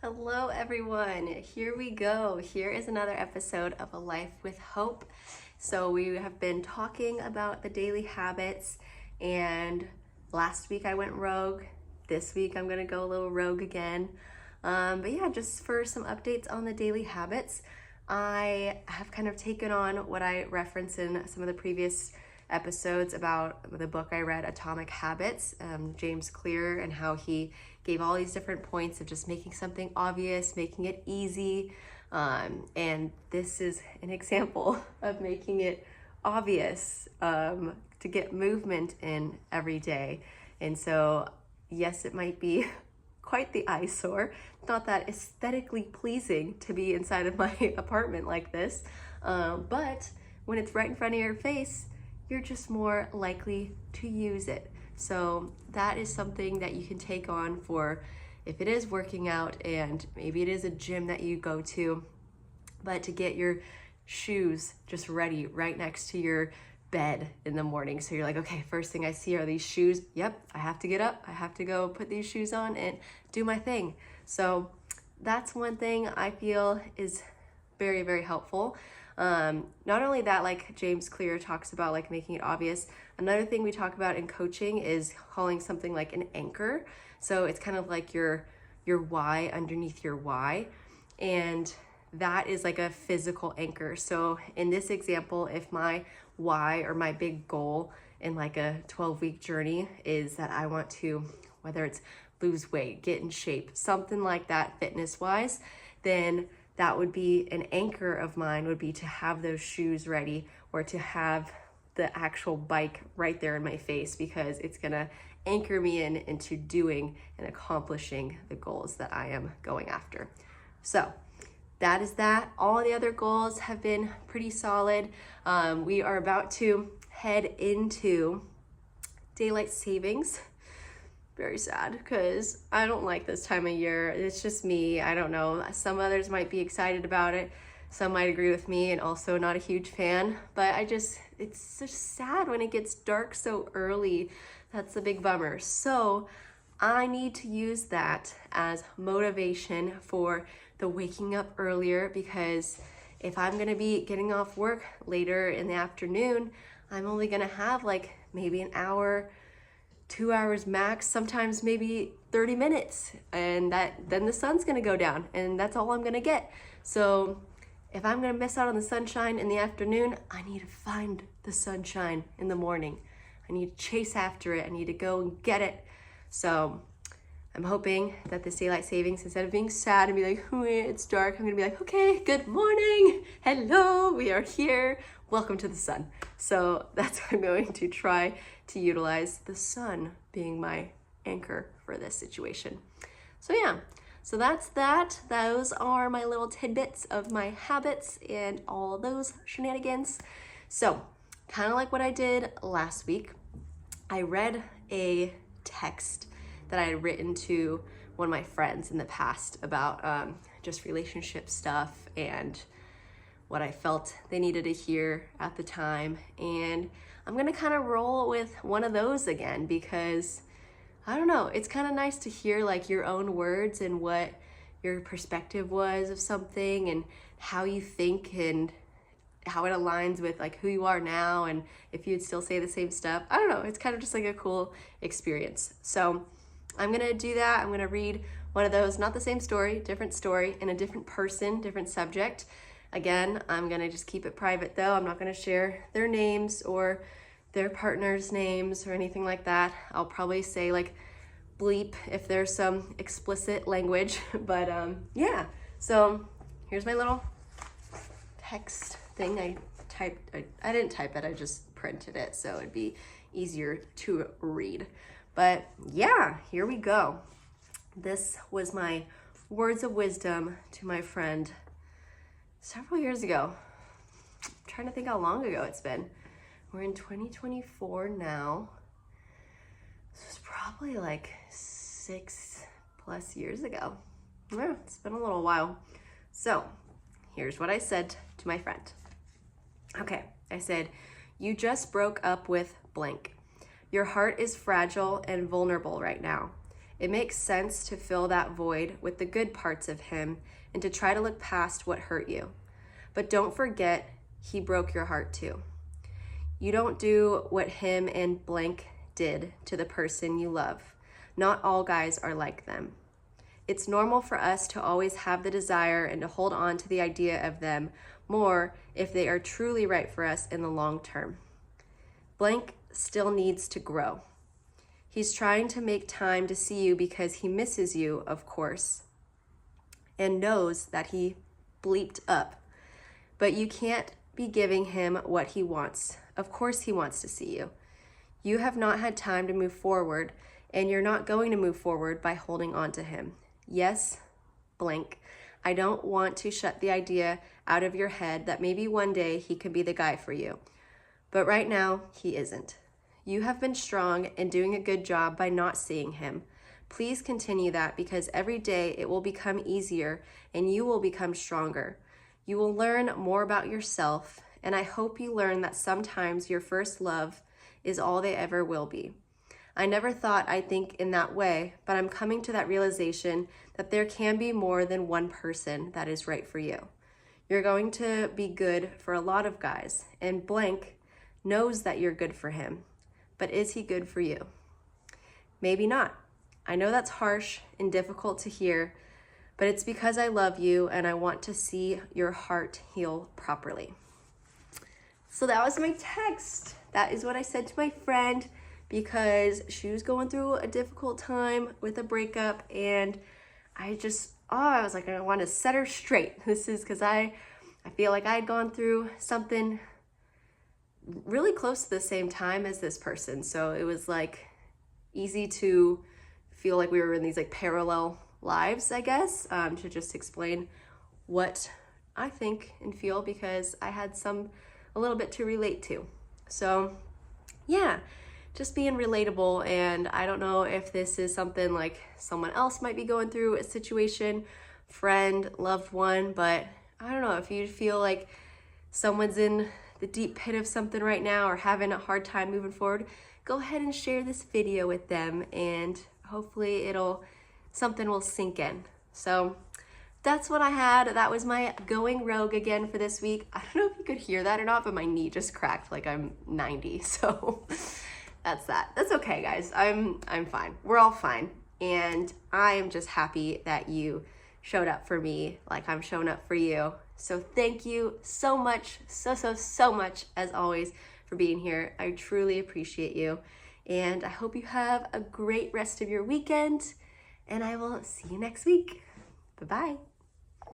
Hello, everyone. Here we go. Here is another episode of A Life with Hope. So, we have been talking about the daily habits, and last week I went rogue. This week I'm going to go a little rogue again. But yeah, just for some updates on the daily habits, I have kind of taken on what I referenced in some of the previous episodes about the book I read, Atomic Habits, James Clear, and how he gave all these different points of just making something obvious, making it easy. And this is an example of making it obvious to get movement in every day. And so, yes, it might be quite the eyesore. Not that aesthetically pleasing to be inside of my apartment like this, but when it's right in front of your face, you're just more likely to use it. So that is something that you can take on for if it is working out and maybe it is a gym that you go to, but to get your shoes just ready right next to your bed in the morning. So you're like, okay, first thing I see are these shoes. Yep, I have to get up. I have to go put these shoes on and do my thing. So that's one thing I feel is very, very helpful. Not only that, like James Clear talks about, like making it obvious. Another thing we talk about in coaching is calling something like an anchor. So it's kind of like your why underneath your why. And that is like a physical anchor. So in this example, if my why or my big goal in like a 12-week journey is that I want to, whether it's lose weight, get in shape, something like that fitness wise, then that would be an anchor of mine, would be to have those shoes ready or to have the actual bike right there in my face, because it's gonna anchor me into doing and accomplishing the goals that I am going after. So that is that. All the other goals have been pretty solid. We are about to head into daylight savings. Very sad because I don't like this time of year. It's just me. I don't know. Some others might be excited about it. Some might agree with me and also not a huge fan. But it's just sad when it gets dark so early. That's the big bummer. So I need to use that as motivation for the waking up earlier, because if I'm going to be getting off work later in the afternoon, I'm only going to have like maybe an hour, 2 hours max, sometimes maybe 30 minutes, and then the sun's gonna go down and that's all I'm gonna get. So if I'm gonna miss out on the sunshine in the afternoon, I need to find the sunshine in the morning. I need to chase after it. I need to go and get it. So I'm hoping that this daylight savings, instead of being sad and be like, oh, it's dark, I'm gonna be like, okay, good morning, hello, we are here, welcome to the sun. So that's what I'm going to try to utilize, the sun being my anchor for this situation. So yeah, so that's that. Those are my little tidbits of my habits and all those shenanigans. So kind of like what I did last week, I read a text that I had written to one of my friends in the past about just relationship stuff and what I felt they needed to hear at the time. And I'm gonna kind of roll with one of those again, because I don't know, it's kind of nice to hear like your own words and what your perspective was of something and how you think and how it aligns with like who you are now, and if you'd still say the same stuff. I don't know, it's kind of just like a cool experience. So I'm gonna do that. I'm gonna read one of those, not the same story, different story, in a different person, different subject. Again, I'm gonna just keep it private though. I'm not gonna share their names or their partner's names or anything like that. I'll probably say like bleep if there's some explicit language, but yeah. So here's my little text thing I typed. I didn't type it, I just printed it so it'd be easier to read. But yeah, here we go. This was my words of wisdom to my friend several years ago. I'm trying to think how long ago it's been. We're in 2024 now. This was probably like 6+ years ago. Yeah, it's been a little while. So here's what I said to my friend. Okay, I said, you just broke up with blank. Your heart is fragile and vulnerable right now. It makes sense to fill that void with the good parts of him and to try to look past what hurt you. But don't forget, he broke your heart too. You don't do what him and blank did to the person you love. Not all guys are like them. It's normal for us to always have the desire and to hold on to the idea of them more if they are truly right for us in the long term. Blank still needs to grow. He's trying to make time to see you because he misses you, of course, and knows that he bleeped up. But you can't be giving him what he wants. Of course he wants to see you. You have not had time to move forward, and you're not going to move forward by holding on to him. Yes, blank. I don't want to shut the idea out of your head that maybe one day he could be the guy for you. But right now, he isn't. You have been strong and doing a good job by not seeing him. Please continue that because every day it will become easier and you will become stronger. You will learn more about yourself, and I hope you learn that sometimes your first love is all they ever will be. I never thought I'd think in that way, but I'm coming to that realization that there can be more than one person that is right for you. You're going to be good for a lot of guys, and blank knows that you're good for him, but is he good for you? Maybe not. I know that's harsh and difficult to hear, but it's because I love you and I want to see your heart heal properly. So that was my text. That is what I said to my friend because she was going through a difficult time with a breakup, and I was like, I want to set her straight. This is because I feel like I had gone through something really close to the same time as this person. So it was like easy to feel like we were in these like parallel lives, I guess, to just explain what I think and feel because I had a little bit to relate to. So yeah, just being relatable. And I don't know if this is something like someone else might be going through a situation, friend, loved one, but I don't know if you feel like someone's in the deep pit of something right now or having a hard time moving forward, go ahead and share this video with them and hopefully something will sink in. So that's what I had. That was my going rogue again for this week. I don't know if you could hear that or not, but my knee just cracked like I'm 90. So that's that. That's okay, guys. I'm fine. We're all fine. And I am just happy that you showed up for me like I'm showing up for you. So thank you so much, so much as always for being here. I truly appreciate you. And I hope you have a great rest of your weekend. And I will see you next week. Bye-bye.